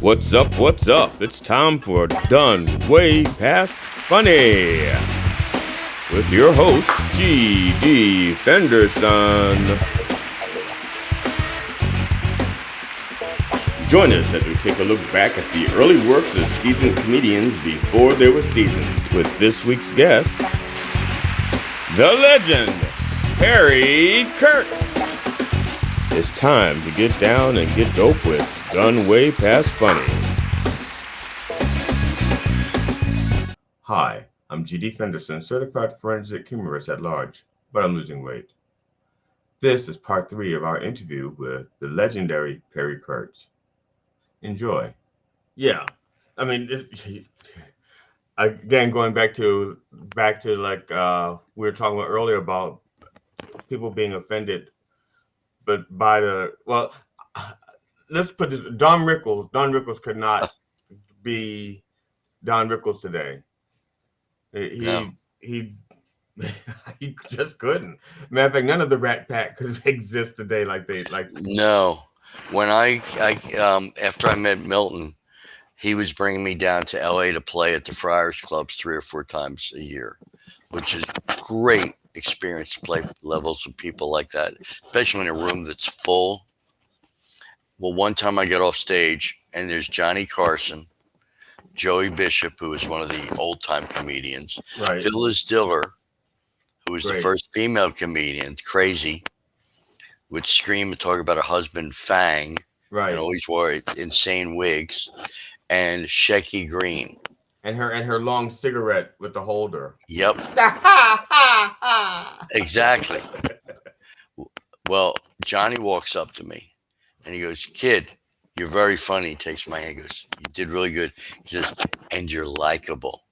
What's up? What's up? It's time for Done Way Past Funny with your host, G.D. Fenderson. Join us as we take a look back at the early works of seasoned comedians before they were seasoned with this week's guest, the legend, Harry Kurtz. It's time to get down and get dope with Done Way Past Funny. Hi, I'm G.D. Fenderson, certified forensic humorist at large, but I'm losing weight. This is part 3 of our interview with the legendary Harry Kurtz. Enjoy. Yeah, I mean, again, going back to like we were talking about earlier about people being offended, but by let's put this: Don Rickles could not be Don Rickles today. He he just couldn't. Matter of fact, none of the Rat Pack could exist today like. No, when I after I met Milton, he was bringing me down to LA to play at the Friars Clubs 3 or 4 times a year, which is great experience to play levels with people like that, especially in a room that's full. Well, one time I get off stage and there's Johnny Carson, Joey Bishop, who was one of the old time comedians, Right. Phyllis Diller, who was the first female comedian, crazy, would scream and talk about her husband Fang, Right. and always wore insane wigs, and Shecky Green. And her long cigarette with the holder. Yep. Exactly. Well, Johnny walks up to me and he goes, "Kid, you're very funny." He takes my hand and goes, "You did really good." He says, "And you're likable."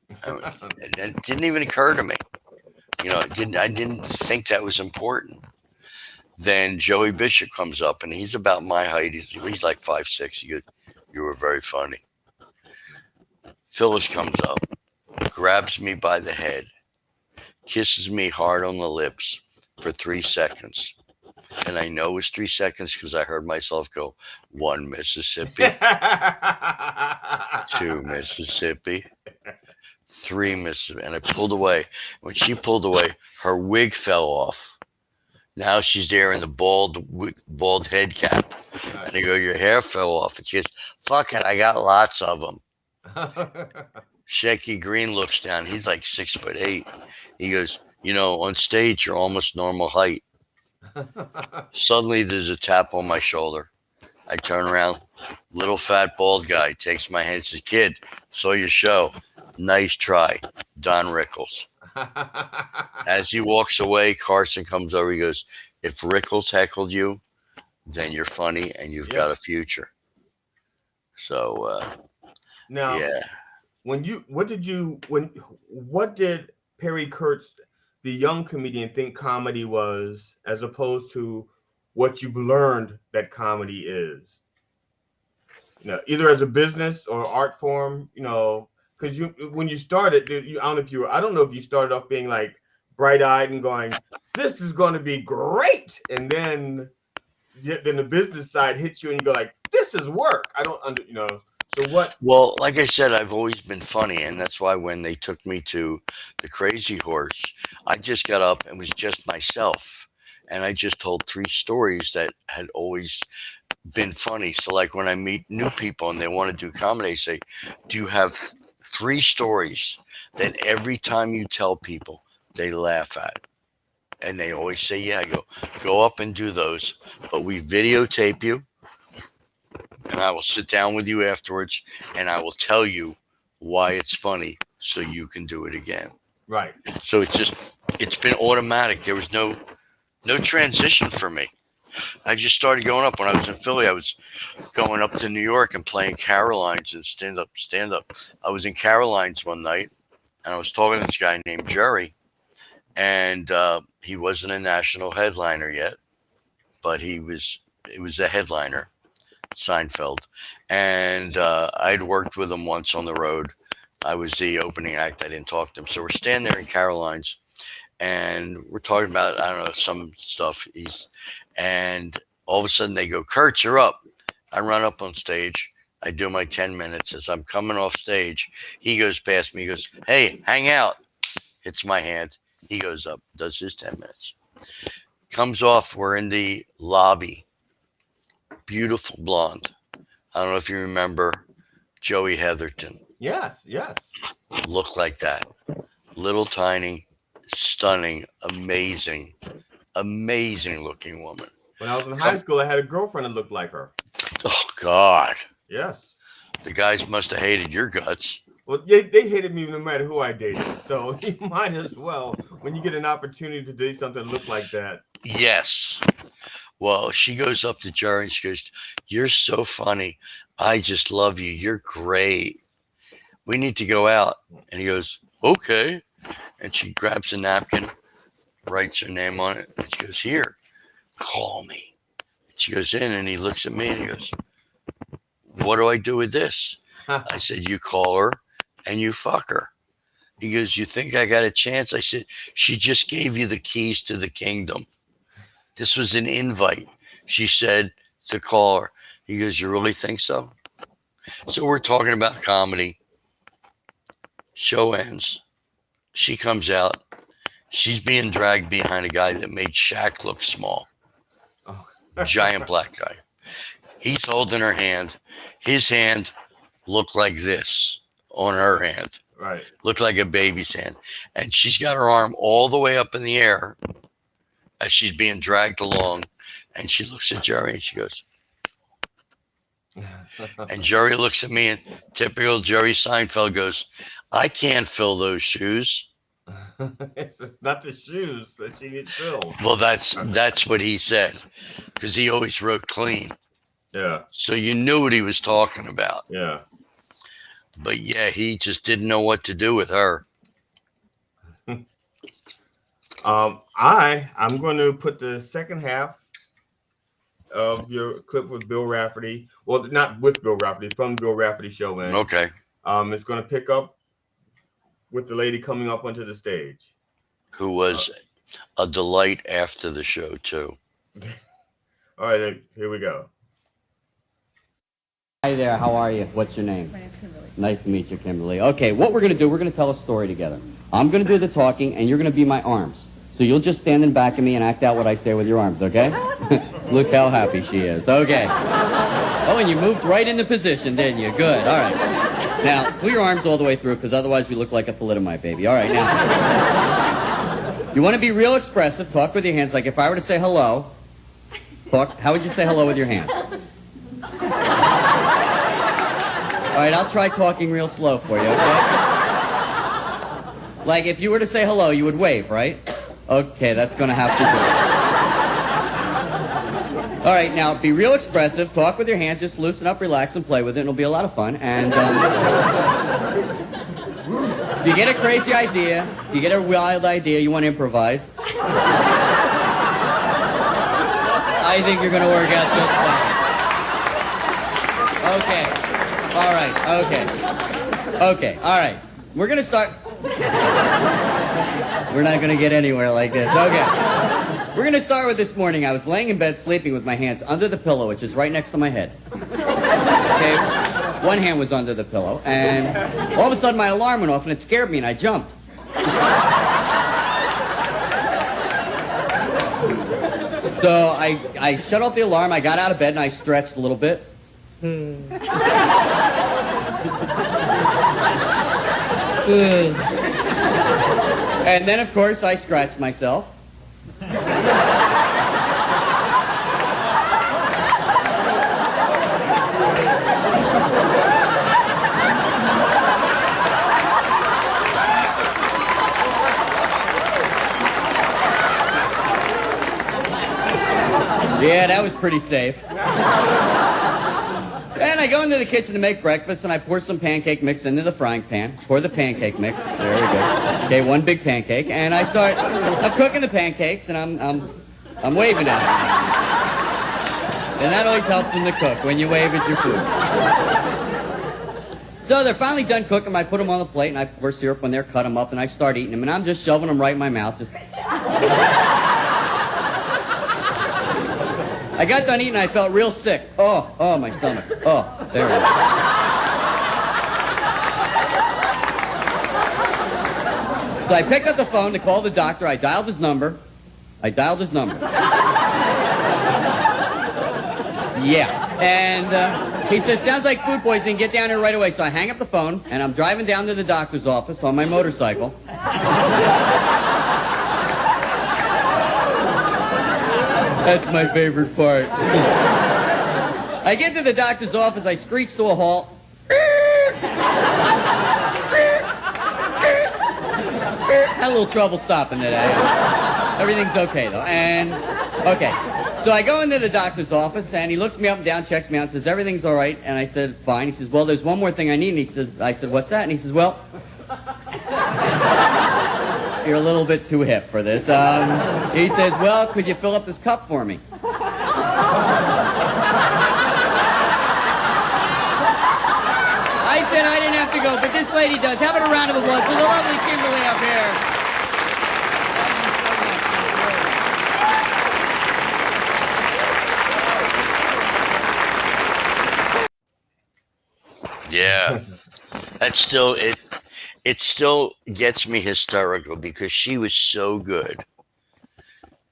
It didn't even occur to me. I didn't think that was important. Then Joey Bishop comes up and he's about my height. He's like 5'6". He goes, "You were very funny." Phyllis comes up, grabs me by the head, kisses me hard on the lips for 3 seconds. And I know it was 3 seconds because I heard myself go, 1 Mississippi, 2 Mississippi, 3 Mississippi. And I pulled away. When she pulled away, her wig fell off. Now she's there in the bald head cap. And I go, "Your hair fell off." And she goes, "Fuck it, I got lots of them." Shecky Green looks down. He's like 6'8". He goes, "On stage, you're almost normal height." Suddenly, there's a tap on my shoulder. I turn around. Little fat bald guy takes my hand and says, "Kid, saw your show. Nice try. Don Rickles." As he walks away, Carson comes over. He goes, "If Rickles heckled you, then you're funny and you've got a future." So, now, yeah. What did Perry Kurtz, the young comedian, think comedy was, as opposed to what you've learned that comedy is? Either as a business or art form. Because when you started, I don't know if you started off being like bright-eyed and going, "This is going to be great," and then the business side hits you and you go like, "This is work." I don't So what? Well, like I said, I've always been funny, and that's why when they took me to the Crazy Horse, I just got up and was just myself, and I just told 3 stories that had always been funny. So, like when I meet new people and they want to do comedy, I say, "Do you have 3 stories that every time you tell people they laugh at?" And they always say, "Yeah." I go up and do those, but we videotape you. And I will sit down with you afterwards and I will tell you why it's funny so you can do it again. Right. So it's been automatic. There was no transition for me. I just started going up. When I was in Philly, I was going up to New York and playing Caroline's and stand up. I was in Caroline's one night and I was talking to this guy named Jerry, and he wasn't a national headliner yet, but it was a headliner. Seinfeld, and I'd worked with him once on the road. I was the opening act. I didn't talk to him, so we're standing there in Caroline's, and we're talking about, I don't know, some stuff. And all of a sudden they go, "Kurtz, you're up." I run up on stage. I do my 10 minutes. As I'm coming off stage, he goes past me. He goes, "Hey, hang out." Hits my hand. He goes up, does his 10 minutes. Comes off. We're in the lobby. Beautiful blonde. I don't know if you remember Joey Heatherton. Yes, yes. Looked like that. Little tiny, stunning, amazing looking woman. When I was in high school, I had a girlfriend that looked like her. Oh, God. Yes. The guys must have hated your guts. Well, they hated me no matter who I dated. So you might as well, when you get an opportunity to date something that look like that. Yes. Well, she goes up to Jerry and she goes, "You're so funny. I just love you. You're great. We need to go out." And he goes, "Okay." And she grabs a napkin, writes her name on it, and she goes, "Here, call me." And she goes in and he looks at me and he goes, "What do I do with this?" I said, "You call her and you fuck her." He goes, "You think I got a chance?" I said, "She just gave you the keys to the kingdom. This was an invite." She said to call her. He goes, "You really think so?" So we're talking about comedy. Show ends. She comes out. She's being dragged behind a guy that made Shaq look small. Oh. Giant black guy. He's holding her hand. His hand looked like this on her hand. Right. Looked like a baby's hand. And she's got her arm all the way up in the air as she's being dragged along. And she looks at Jerry and she goes, and Jerry looks at me and typical Jerry Seinfeld goes, "I can't fill those shoes." It's not the shoes that she needs filled. Well, that's what he said, because he always wrote clean. Yeah. So you knew what he was talking about. Yeah. But yeah, he just didn't know what to do with her. I'm going to put the second half of your clip with Bill Rafferty. Well, not with Bill Rafferty, from Bill Rafferty show in. Okay. It's going to pick up with the lady coming up onto the stage, Who was a delight after the show too. All right, then, here we go. Hi there, how are you? What's your name? My name's Kimberly. Nice to meet you, Kimberly. Okay, what we're going to do, we're going to tell a story together. I'm going to do the talking, and you're going to be my arms. So you'll just stand in back of me and act out what I say with your arms, okay? Look how happy she is. Okay. Oh, and you moved right into position, didn't you? Good, all right. Now, pull your arms all the way through, because otherwise we look like a thalidomide baby. All right, now. You want to be real expressive. Talk with your hands. Like if I were to say hello, how would you say hello with your hands? All right, I'll try talking real slow for you, okay? Like, if you were to say hello, you would wave, right? Okay, that's going to have to do. All right, now, be real expressive. Talk with your hands. Just loosen up, relax, and play with it. It'll be a lot of fun. And if you get a crazy idea, if you get a wild idea, you want to improvise, I think you're going to work out just fine. Okay. All right. Okay. Okay. All right. We're going to start. We're not going to get anywhere like this. Okay. We're going to start with this morning. I was laying in bed sleeping with my hands under the pillow, which is right next to my head. Okay. One hand was under the pillow, and all of a sudden my alarm went off, and it scared me, and I jumped. So I shut off the alarm. I got out of bed, and I stretched a little bit. And then, of course, I scratched myself. Yeah, that was pretty safe. And I go into the kitchen to make breakfast, and I pour some pancake mix into the frying pan. Pour the pancake mix. There we go. Okay, one big pancake. And I'm cooking the pancakes, and I'm waving at it. And that always helps in the cook, when you wave at your food. So they're finally done cooking. I put them on the plate, and I pour syrup on there, cut them up, and I start eating them. And I'm just shoving them right in my mouth. I got done eating, I felt real sick. Oh, my stomach. Oh, there it is. So I picked up the phone to call the doctor. I dialed his number. Yeah. And he says, sounds like food poisoning. Get down here right away. So I hang up the phone, and I'm driving down to the doctor's office on my motorcycle. That's my favorite part. I get to the doctor's office. I screech to a halt. Had a little trouble stopping today. Everything's okay, though. And, okay. So I go into the doctor's office, and he looks me up and down, checks me out, and says, everything's all right. And I said, fine. He says, well, there's one more thing I need. And I said, what's that? And he says, well, you're a little bit too hip for this. He says, well, could you fill up this cup for me? I said I didn't have to go, but this lady does. How about a round of applause for the lovely Kimberly up here? Yeah, that's still it. It still gets me hysterical because she was so good,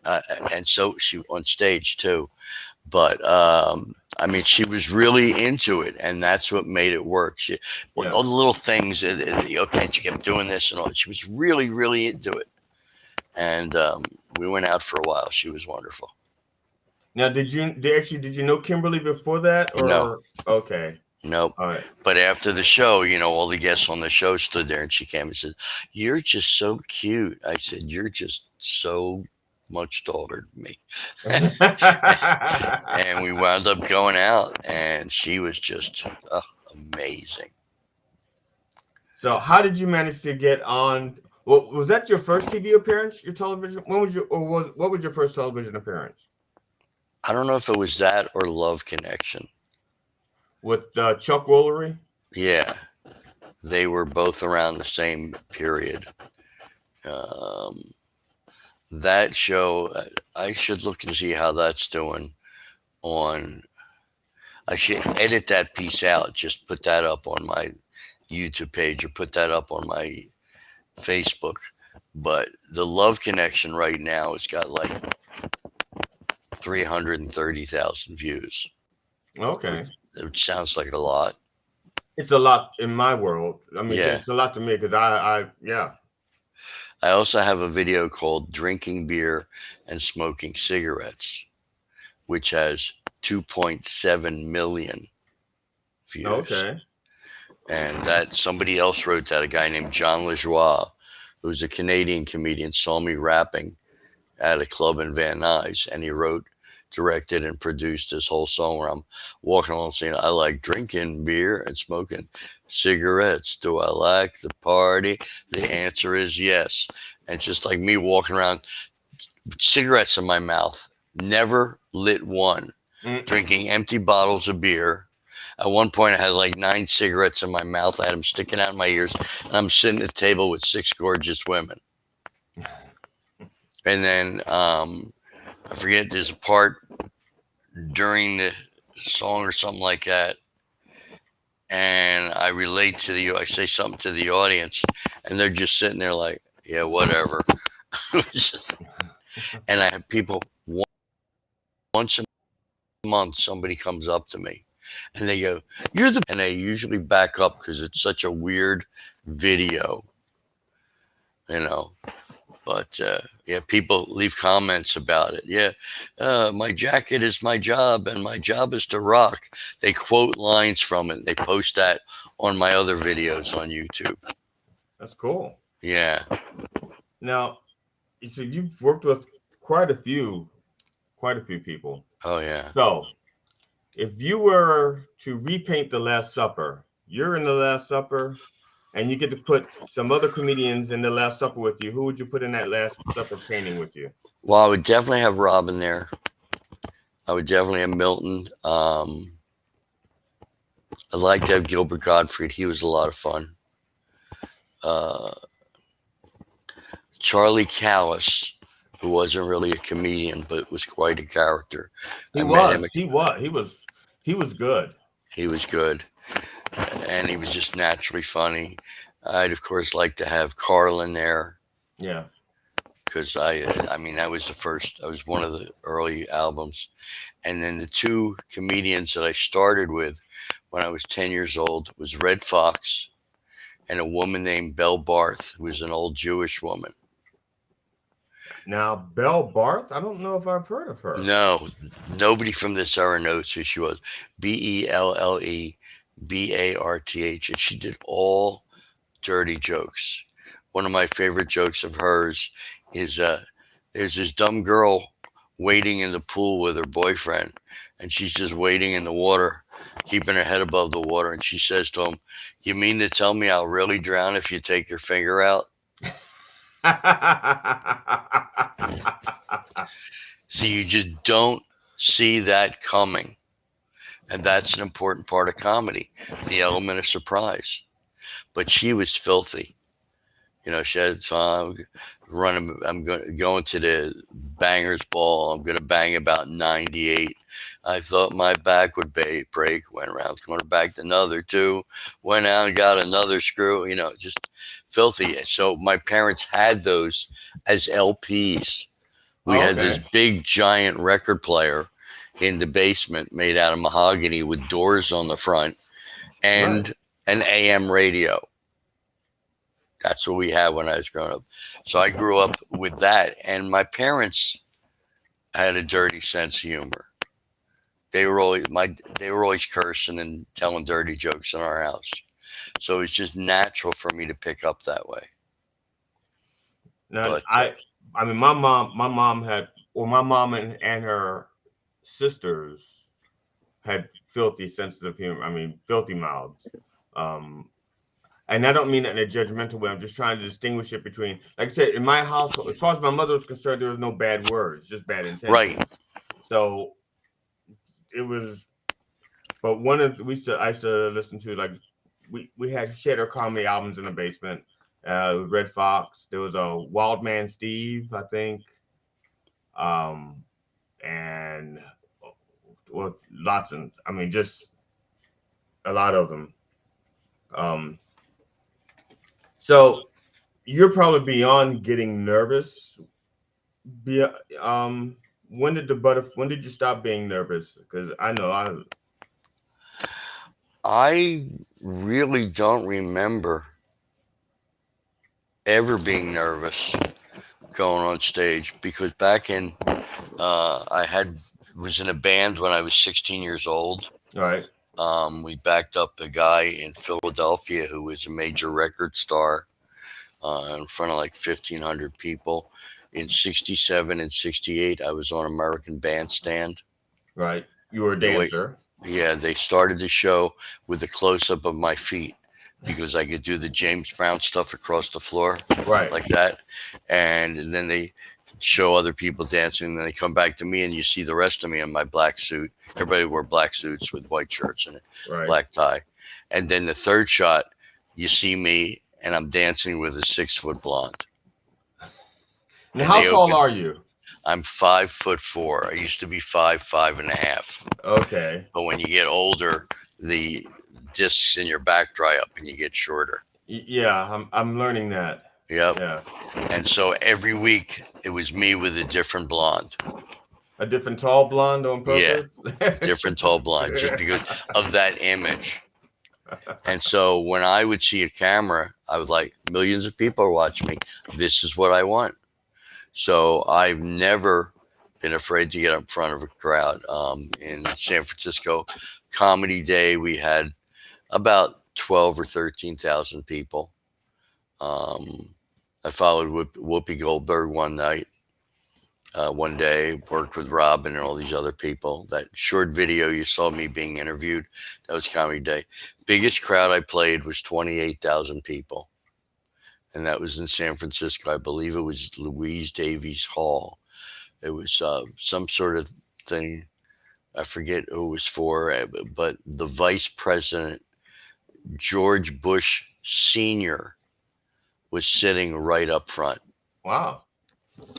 and so she on stage too. But I mean, she was really into it, and that's what made it work. She, all the little things, okay, she kept doing this and all. She was really, really into it, and we went out for a while. She was wonderful. Now, did you know Kimberly before that? Or? No. Okay. Nope. All right. But after the show, you know, all the guests on the show stood there, and she came and said, "You're just so cute." I said, "You're just so much taller than me." And we wound up going out, and she was just amazing. So how did you manage to get on? Well, was that your first TV appearance, your television? What was your first television appearance? I don't know if it was that or Love Connection. With Chuck Woolery? Yeah. They were both around the same period. That show, I should look and see how that's doing on. I should edit that piece out, just put that up on my YouTube page or put that up on my Facebook. But the Love Connection right now has got like 330,000 views. Okay. Which sounds like a lot. It's a lot in my world. I mean, Yeah. It's a lot to me because I also have a video called Drinking Beer and Smoking Cigarettes, which has 2.7 million views. Okay. And that somebody else wrote that, a guy named John Lajoie, who's a Canadian comedian, saw me rapping at a club in Van Nuys, and he wrote, directed, and produced this whole song where I'm walking along saying, I like drinking beer and smoking cigarettes. Do I like the party? The answer is yes. And it's just like me walking around with cigarettes in my mouth, never lit one, drinking empty bottles of beer. At one point, I had like 9 cigarettes in my mouth. I had them sticking out in my ears, and I'm sitting at the table with 6 gorgeous women. And then I forget, there's a part during the song or something like that, and I relate to I say something to the audience, and they're just sitting there like, yeah, whatever. And I have people, once a month, somebody comes up to me, and they go, you're the, and they usually back up because it's such a weird video, you know. But yeah, people leave comments about it. Yeah, my jacket is my job, and my job is to rock. They quote lines from it. They post that on my other videos on YouTube. That's cool. Yeah. Now, so you've worked with quite a few people. Oh yeah. So, if you were to repaint The Last Supper, you're in The Last Supper, and you get to put some other comedians in The Last Supper with you, who would you put in that Last Supper painting with you? Well, I would definitely have Robin there. I would definitely have Milton. I'd like to have Gilbert Gottfried. He was a lot of fun. Charlie Callis who wasn't really a comedian, but was quite a character. He I met him. was. He was. He was good. He was good, and he was just naturally funny. I'd of course like to have Carl in there Yeah. because I mean, that was the first. That was one of the early albums, and then the two comedians that I started with when I was 10 years old was Red Fox and a woman named Belle Barth, who was an old Jewish woman. Now, Belle Barth, I don't know if I've heard of her. No, nobody from this era knows who she was. Bellebarth, and she did all dirty jokes. One of my favorite jokes of hers is there's this dumb girl waiting in the pool with her boyfriend, and she's just waiting in the water, keeping her head above the water, and she says to him, "You mean to tell me I'll really drown if you take your finger out?" So you just don't see that coming. And that's an important part of comedy, the element of surprise. But she was filthy. You know, she had, so I'm going to the Bangers Ball. I'm going to bang about 98. I thought my back would break. Went around the corner, backed another two. Went out and got another screw. You know, just filthy. So my parents had those as LPs. We had this big giant record player in the basement made out of mahogany with doors on the front and an AM radio. That's what we had when I was growing up. So I grew up with that. And my parents had a dirty sense of humor. They were always cursing and telling dirty jokes in our house. So it's just natural for me to pick up that way. Now, But, I mean, my mom and her sisters had filthy sensitive humor. I mean, filthy mouths. And I don't mean that in a judgmental way. I'm just trying to distinguish it between, like I said, in my household, as far as my mother was concerned, there was no bad words, just bad intentions. Right. So it was, but I used to listen to, like, we had shared our comedy albums in the basement. Red Fox. There was a Wild Man Steve, I think. And well, just a lot of them. So you're probably beyond getting nervous. When did you stop being nervous? Because I know I really don't remember ever being nervous going on stage because back in was in a band when I was 16 years old. All right. We backed up a guy in Philadelphia who was a major record star in front of like 1,500 people. In 67 and 68, I was on American Bandstand. Right. You were a dancer. Yeah, they started the show with a close-up of my feet because I could do the James Brown stuff across the floor, right, like that. And then they show other people dancing, and then they come back to me, and you see the rest of me in my black suit. Everybody wore black suits with white shirts and a black tie. And then the third shot, you see me, and I'm dancing with a 6-foot blonde. Now, how tall are you? I'm 5'4". I used to be 5'5.5". Okay. But when you get older, the discs in your back dry up and you get shorter. Yeah, I'm learning that. Yep. Yeah. And so every week it was me with a different blonde. A different tall blonde on purpose? Yeah, different tall blonde, just because of that image. And so when I would see a camera, I was like, millions of people are watching me. This is what I want. So I've never been afraid to get in front of a crowd. In San Francisco Comedy Day, we had about 12 or 13,000 people. I followed Whoopi Goldberg one day, worked with Robin and all these other people. That short video you saw me being interviewed, that was Comedy Day. Biggest crowd I played was 28,000 people. And that was in San Francisco. I believe it was Louise Davies Hall. It was some sort of thing. I forget who it was for, but the Vice President, George Bush Sr., was sitting right up front. Wow.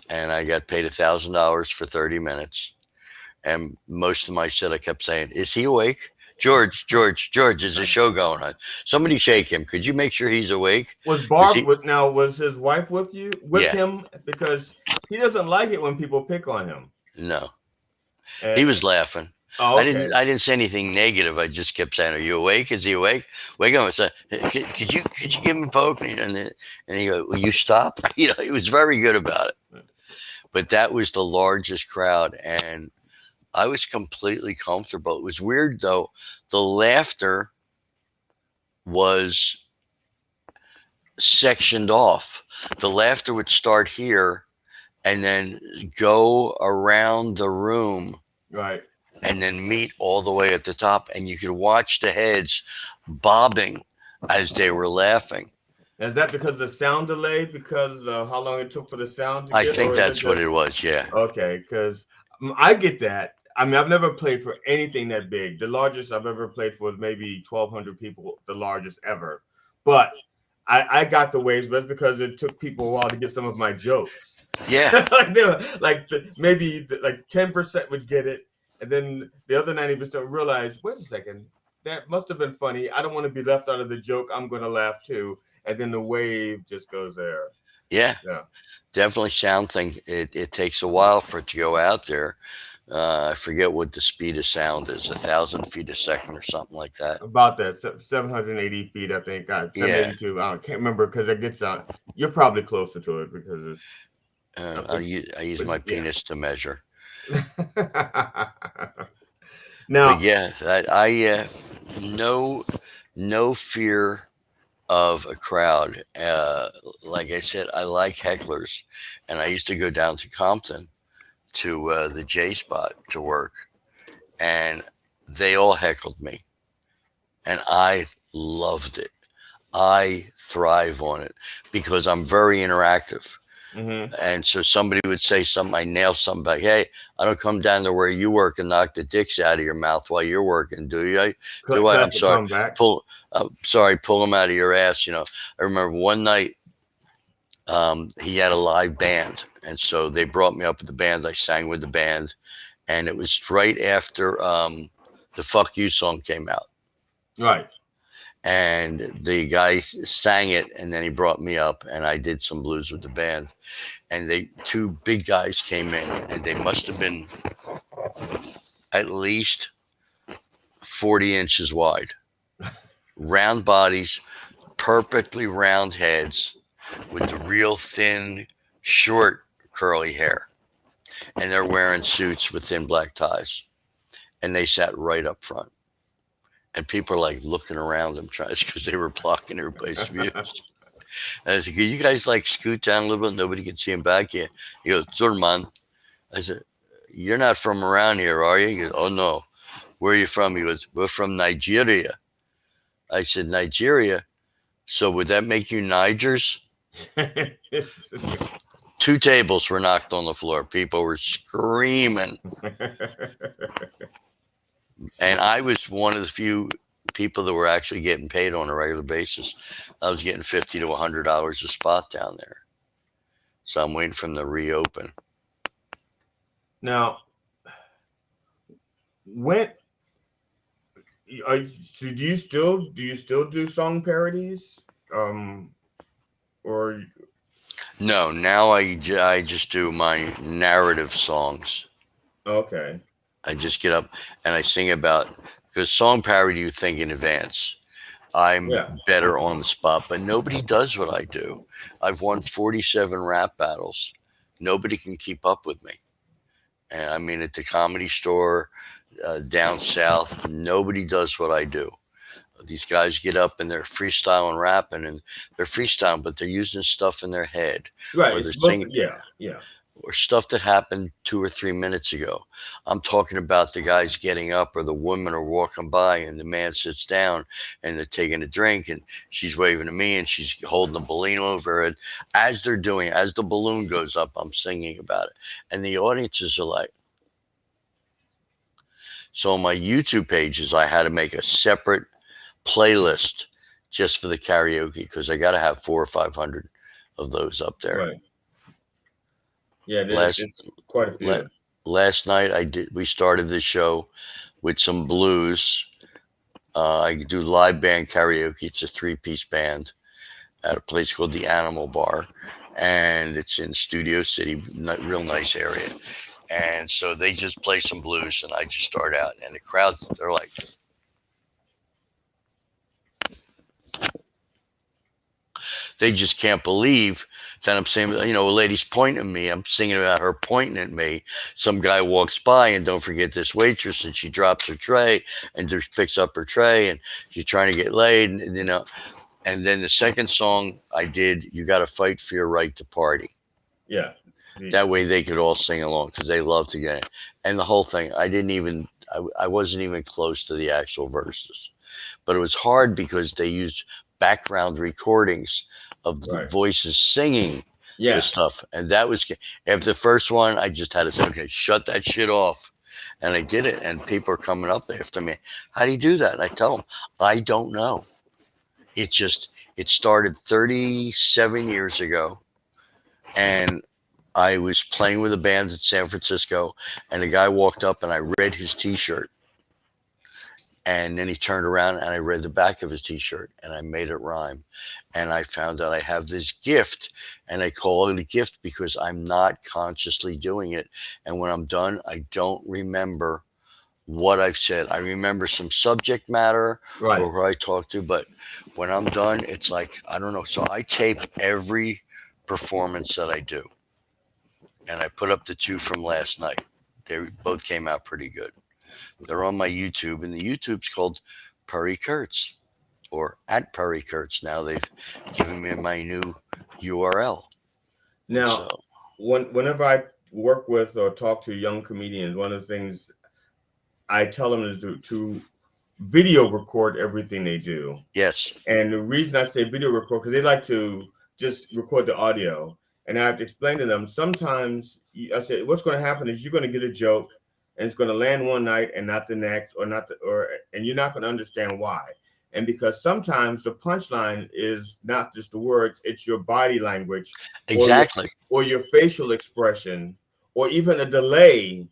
and I got paid $1,000 for 30 minutes. And most of my shit, I kept saying, "Is he awake? George, George, George, is the show going on? Somebody shake him. Could you make sure he's awake?" Was Because Barb with now? Was his wife with yeah, him? Because he doesn't like it when people pick on him. no, he And, was laughing. oh, okay. I didn't say anything negative. I just kept saying, "Are you awake? Is he awake? Wake up!" I said, could you give him a poke?" And he go, "Will you stop?" He was very good about it. But that was the largest crowd, and I was completely comfortable. It was weird though. The laughter was sectioned off. The laughter would start here and then go around the room Right. and then meet all the way at the top. And you could watch the heads bobbing as they were laughing. Is that because the sound delay? Because how long it took for the sound to I get? think Or is it that's what just it was. Yeah. okay? Because I get that. I mean, I've never played for anything that big. The largest I've ever played for was maybe 1,200 people, the largest ever. But I got the waves, but that's because it took people a while to get some of my jokes. Yeah. Maybe like 10% would get it, and then the other 90% would realize, wait a second, that must have been funny. I don't want to be left out of the joke. I'm going to laugh too, and then the wave just goes there. Yeah. Yeah. Definitely sound thing. It takes a while for it to go out there. I forget what the speed of sound is, 1,000 feet a second or something like that. About that 780 feet, I think. Yeah. 782. I can't remember because it gets out. You're probably closer to it because it's. I use my penis to measure. Now, But yeah, I no fear of a crowd. Like I said, I like hecklers, and I used to go down to Compton to the J spot to work, and they all heckled me, and I loved it. I thrive on it because I'm very interactive. mhm. And so somebody would say something, I nail something back. Hey, I don't come down to where you work and knock the dicks out of your mouth while you're working, do you? Do I? I'm Classic sorry. comeback. Pull them out of your ass. I remember one night he had a live band, and so they brought me up with the band. I sang with the band, and it was right after the "Fuck You" song came out. Right. And the guy sang it, and then he brought me up, and I did some blues with the band. And two big guys came in, and they must have been at least 40 inches wide, round bodies, perfectly round heads, with the real thin, short, curly hair, and they're wearing suits with thin black ties, and they sat right up front. And people are like looking around them, trying because they were blocking everybody's views. And I said, "Could you guys like scoot down a little bit? Nobody can see him back here." He goes, "Zurman." I said, "You're not from around here, are you?" He goes, "Oh no." "Where are you from?" He goes, "We're from Nigeria." I said, "Nigeria? So would that make you Nigers?" 2 tables were knocked on the floor. People were screaming. And I was one of the few people that were actually getting paid on a regular basis. I was getting $50 to $100 a spot down there. So I'm waiting for them to reopen. Now, when so do you still do song parodies? Or No, now I just do my narrative songs. okay. I just get up and I sing about, because song parody you think in advance. I'm Yeah. better on the spot, but nobody does what I do. I've won 47 rap battles. Nobody can keep up with me. And I mean, at the Comedy Store down south, nobody does what I do. These guys get up and they're freestyling, rapping, and they're freestyling, but they're using stuff in their head, Right. or they're It's supposed singing, to, yeah. Yeah. or stuff that happened 2 or 3 minutes ago. I'm talking about the guys getting up, or the women are walking by and the man sits down and they're taking a drink and she's waving to me and she's holding a balloon over her head. As the balloon goes up, I'm singing about it. And the audiences are like, so on my YouTube pages, I had to make a separate playlist just for the karaoke because I got to have 400 or 500 of those up there. Right. Yeah, Last it's quite a la- few. last night we started the show with some blues. I do live band karaoke. It's a 3-piece band at a place called the Animal Bar, and it's in Studio City, real nice area. And so they just play some blues, and I just start out, and the crowd, they're like, they just can't believe that I'm saying, a lady's pointing at me. I'm singing about her pointing at me. Some guy walks by, and don't forget this waitress, and she drops her tray and just picks up her tray, and she's trying to get laid, and. And then the second song I did, You Got to Fight for Your Right to Party. Yeah. That way they could all sing along because they love to get it. And the whole thing, I wasn't even close to the actual verses. But it was hard because they used background recordings of the Right. voices singing Yeah. the stuff. And that was, after the first one, I just had to say, okay, shut that shit off. And I did it. And people are coming up after me. How do you do that? And I tell them, I don't know. It started 37 years ago, and I was playing with a band in San Francisco, and a guy walked up and I read his t-shirt, and then he turned around and I read the back of his t-shirt, and I made it rhyme. And I found out I have this gift, and I call it a gift because I'm not consciously doing it. And when I'm done, I don't remember what I've said. I remember some subject matter Right. or who I talked to, but when I'm done, it's like, I don't know. So I tape every performance that I do. And I put up the 2 from last night. They both came out pretty good. They're on my YouTube, and the YouTube's called Perry Kurtz, or at Perry Kurtz. Now they've given me my new URL. Now, whenever I work with or talk to young comedians, one of the things I tell them is to video record everything they do. Yes. And the reason I say video record, because they like to just record the audio. And I have to explain to them, sometimes I say, what's going to happen is you're going to get a joke and it's going to land one night and not the next, and you're not going to understand why. And because sometimes the punchline is not just the words, it's your body language. Exactly. Or your facial expression, or even a delay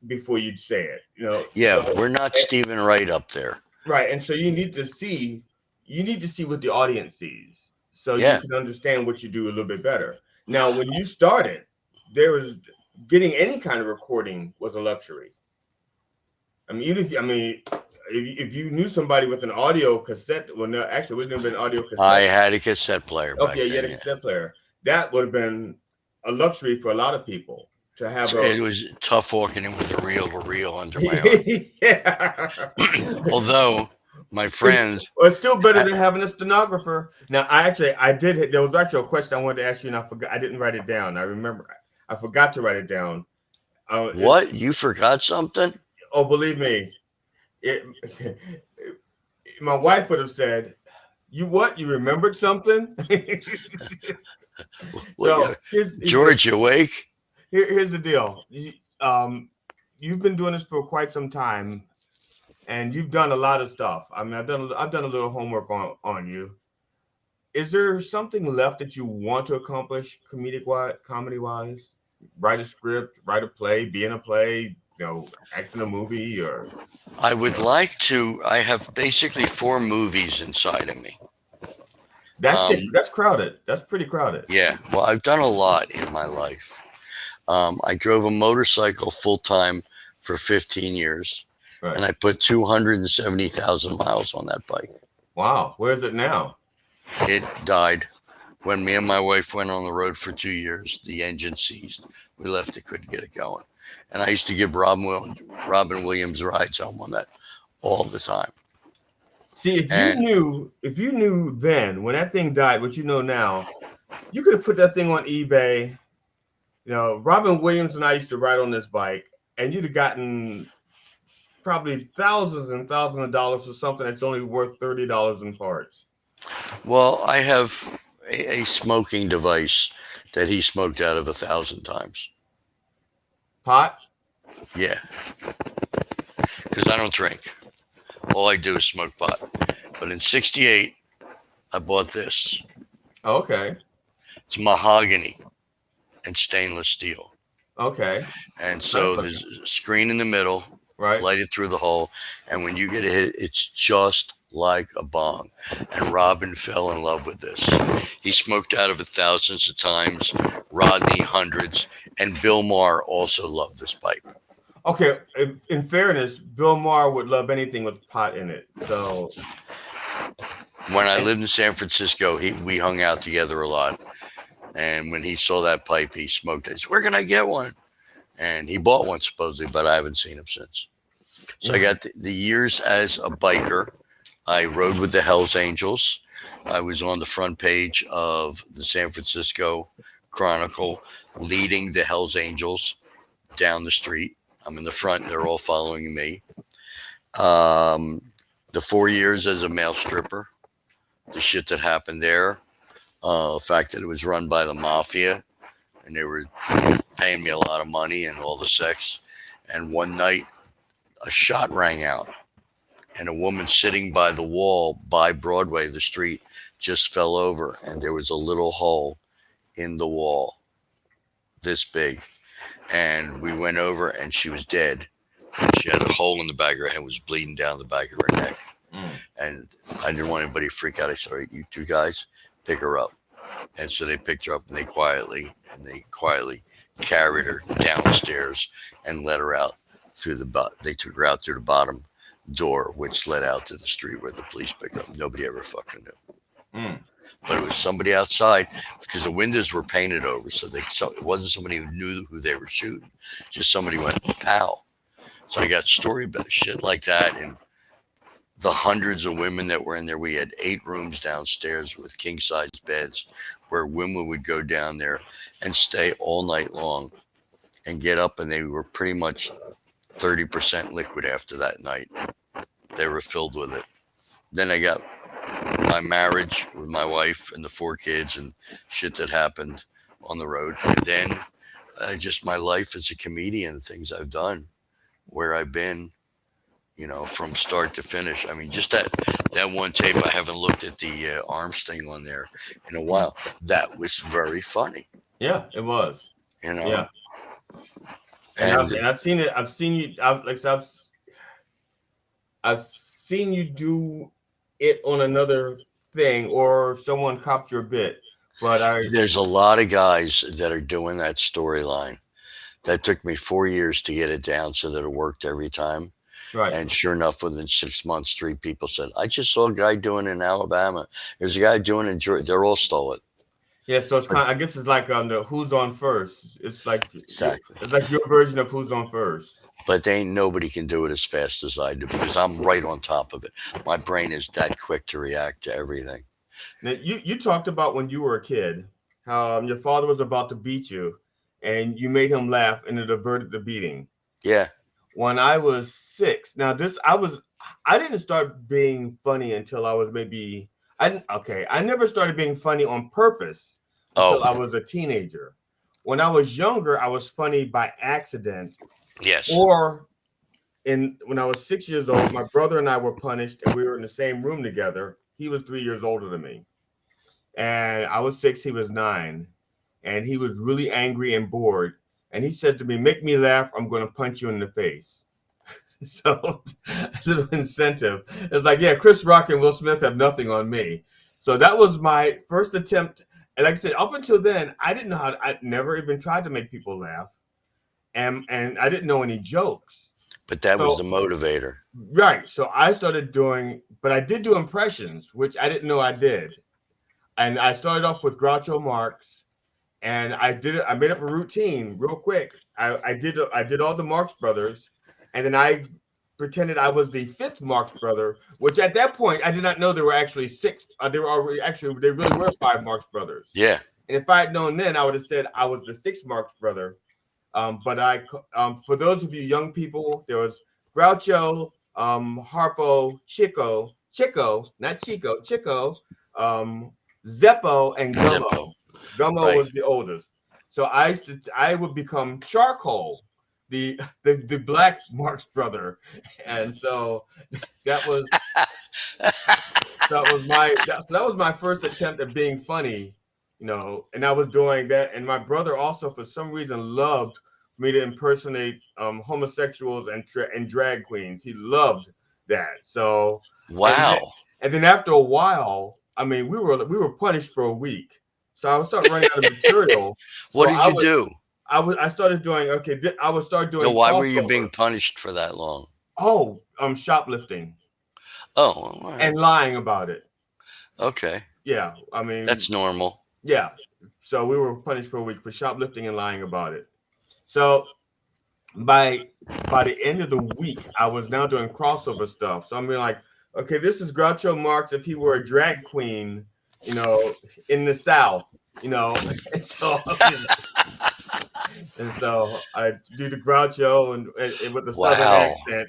before you'd say it, Yeah, we're not Stephen Wright up there. Right. And so you need to see what the audience sees, so Yeah. you can understand what you do a little bit better. Now, when you started, getting any kind of recording was a luxury. I mean, if you knew somebody with an audio cassette, well, no, actually, it wouldn't have been audio cassette. I had a cassette player. Okay, you had a cassette player. That would have been a luxury for a lot of people to have. It was tough walking in with a reel under my arm. Yeah. Although my friends, well, it's still better than having a stenographer. Now, there was actually a question I wanted to ask you, and I forgot. I didn't write it down. I remember I forgot to write it down. What? You forgot something? Oh, believe me, my wife would have said, "You what? You remembered something?" So, George, you awake? Here's the deal. You've been doing this for quite some time, and you've done a lot of stuff. I mean, I've done a little homework on you. Is there something left that you want to accomplish comedy wise? Write a script, write a play, be in a play, act in a movie, or? I would like to. I have basically 4 movies inside of me. That's crowded. That's pretty crowded. Yeah. Well, I've done a lot in my life. I drove a motorcycle full time for 15 years, right. And I put 270,000 miles on that bike. Wow. Where is it now? It died. When me and my wife went on the road for 2 years, the engine seized. We left it, couldn't get it going. And I used to give Robin Williams rides home on that all the time. See, if you knew then when that thing died, what you know now, you could have put that thing on eBay. Robin Williams and I used to ride on this bike, and you'd have gotten probably thousands and thousands of dollars for something that's only worth $30 in parts. Well, I have a smoking device that he smoked out of 1,000 times. Pot? Yeah. Because I don't drink. All I do is smoke pot. But in '68, I bought this. Okay. It's mahogany. and stainless steel. Okay. And Nice so looking. there's a screen in the middle, Right. lighted through the hole, and when you get a hit, it's just like a bong. And Robin fell in love with this. He smoked out of it thousands of times, Rodney hundreds, and Bill Maher also loved this pipe. Okay. In fairness, Bill Maher would love anything with pot in it. So When I lived in San Francisco, we hung out together a lot. And when he saw that pipe, he smoked it. He said, "Where can I get one?" And he bought one supposedly, but I haven't seen him since. So I got the years as a biker. I rode with the Hells Angels. I was on the front page of the San Francisco Chronicle, leading the Hells Angels down the street. I'm in the front; they're all following me. The 4 years as a male stripper, the shit that happened there, the fact that it was run by the mafia, and they were paying me a lot of money and all the sex. And one night, a shot rang out, and a woman sitting by the wall by Broadway, the street, just fell over, and there was a little hole in the wall, this big. And we went over, and she was dead. She had a hole in the back of her head, was bleeding down the back of her neck. And I didn't want anybody to freak out. I said, "All right, you two guys, pick her up." And so they picked her up, and they quietly carried her downstairs and let her out through they took her out through the bottom door, which led out to the street where the police picked her up. Nobody ever fucking knew. But it was somebody outside, because the windows were painted over, so it wasn't somebody who knew who they were shooting. Just somebody went, "Pow." So I got story about shit like that, and the hundreds of women that were in there. We had 8 rooms downstairs with king-size beds where women would go down there and stay all night long and get up, and they were pretty much 30% liquid after that night. They were filled with it. Then I got my marriage with my wife and the 4 kids and shit that happened on the road. And then just my life as a comedian, things I've done, where I've been, from start to finish. I mean, just that one tape, I haven't looked at the arms thing on there in a while. That was very funny. Yeah, it was. Yeah. And I've seen it. I've seen you. I've seen you do it on another thing, or someone copped your bit. But there's a lot of guys that are doing that storyline. That took me 4 years to get it down so that it worked every time. Right. And sure enough, within 6 months, 3 people said, "I just saw a guy doing it in Alabama. There's a guy doing it in Georgia." They all stole it. Yeah, so it's I guess it's like the Who's On First. It's like exactly. It's like your version of Who's On First. But nobody can do it as fast as I do, because I'm right on top of it. My brain is that quick to react to everything. Now, you talked about when you were a kid, how your father was about to beat you, and you made him laugh, and it averted the beating. Yeah. When I was 6, now I didn't start being funny until I was I never started being funny on purpose until I was a teenager. When I was younger, I was funny by accident. Yes. Or when I was 6 years old, my brother and I were punished, and we were in the same room together. He was 3 years older than me. And I was 6, he was 9. And he was really angry and bored. And he said to me, "Make me laugh, I'm going to punch you in the face." So a little incentive. It's like, yeah, Chris Rock and Will Smith have nothing on me. So that was my first attempt. And like I said, up until then, I didn't know I never even tried to make people laugh. And I didn't know any jokes. But that was the motivator. Right. So I started but I did do impressions, which I didn't know I did. And I started off with Groucho Marx. And I made up a routine real quick. I did all the Marx Brothers, and then I pretended I was the 5th Marx Brother, which at that point I did not know there were actually 6. They really were 5 Marx Brothers. Yeah. And if I had known then, I would have said I was the 6th Marx Brother. But for those of you young people, there was Groucho, Harpo, Chico, not Chico, Chico, Zeppo, and Gummo. Gummo was the oldest. So I would become Charcoal, the black Marx Brother. And so that was my first attempt at being funny, and I was doing that. And my brother also, for some reason, loved me to impersonate homosexuals and drag queens. He loved that. So, and then, Wow. and then after a while, I mean, we were punished for a week. So I would start running out of material. What So did you do? I started doing okay. I would start No, doing why were you being crossover. punished for that long? Oh, shoplifting Oh, all right. and lying about it. Okay. Yeah, I mean, That's normal. yeah. So we were punished for a week for shoplifting and lying about it. So by the end of the week, I was now doing crossover stuff. So I'm being like, okay, this is Groucho Marx if he were a drag queen, in the South, and so I do the Groucho and with the Southern Wow. accent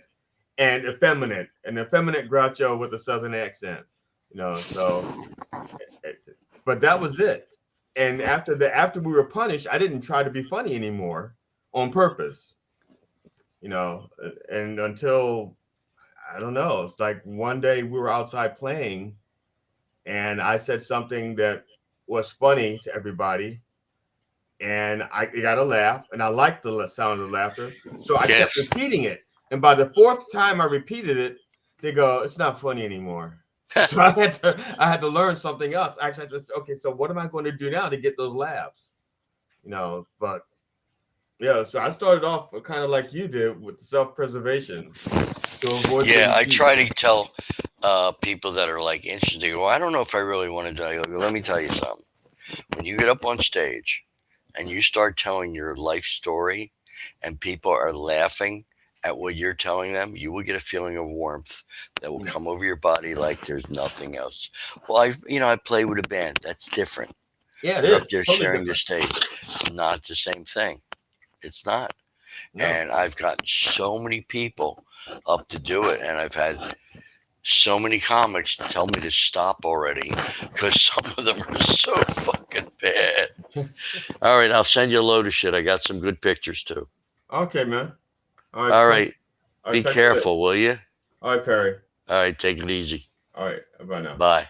and an effeminate Groucho with a Southern accent, So, but that was it. And after we were punished, I didn't try to be funny anymore on purpose, and until I don't know, it's like one day we were outside playing, and I said something that was funny to everybody, and I got a laugh, and I liked the sound of the laughter, so I kept Yes. repeating it. And by the fourth time I repeated it, they go, "It's not funny anymore." So I had to learn something else. Actually, I said, okay, so what am I going to do now to get those laughs? But yeah, so I started off kind of like you did with self-preservation to avoid. Yeah, I try to tell people that are like interested. Well, I don't know if I really want to do it. Let me tell you something. When you get up on stage and you start telling your life story, and people are laughing at what you're telling them, you will get a feeling of warmth that will come over your body like there's nothing else. Well, I play with a band. That's different. Yeah, You're it up is there totally sharing the different. stage. It's not the same thing. It's not. No. And I've gotten so many people up to do it, and I've had so many comics tell me to stop already because some of them are so fucking bad. All right, I'll send you a load of shit. I got some good pictures too. Okay, man. All right, All right, be talk to you later. careful, will you? All right, Perry. All right, take it easy. All right, bye now. Bye.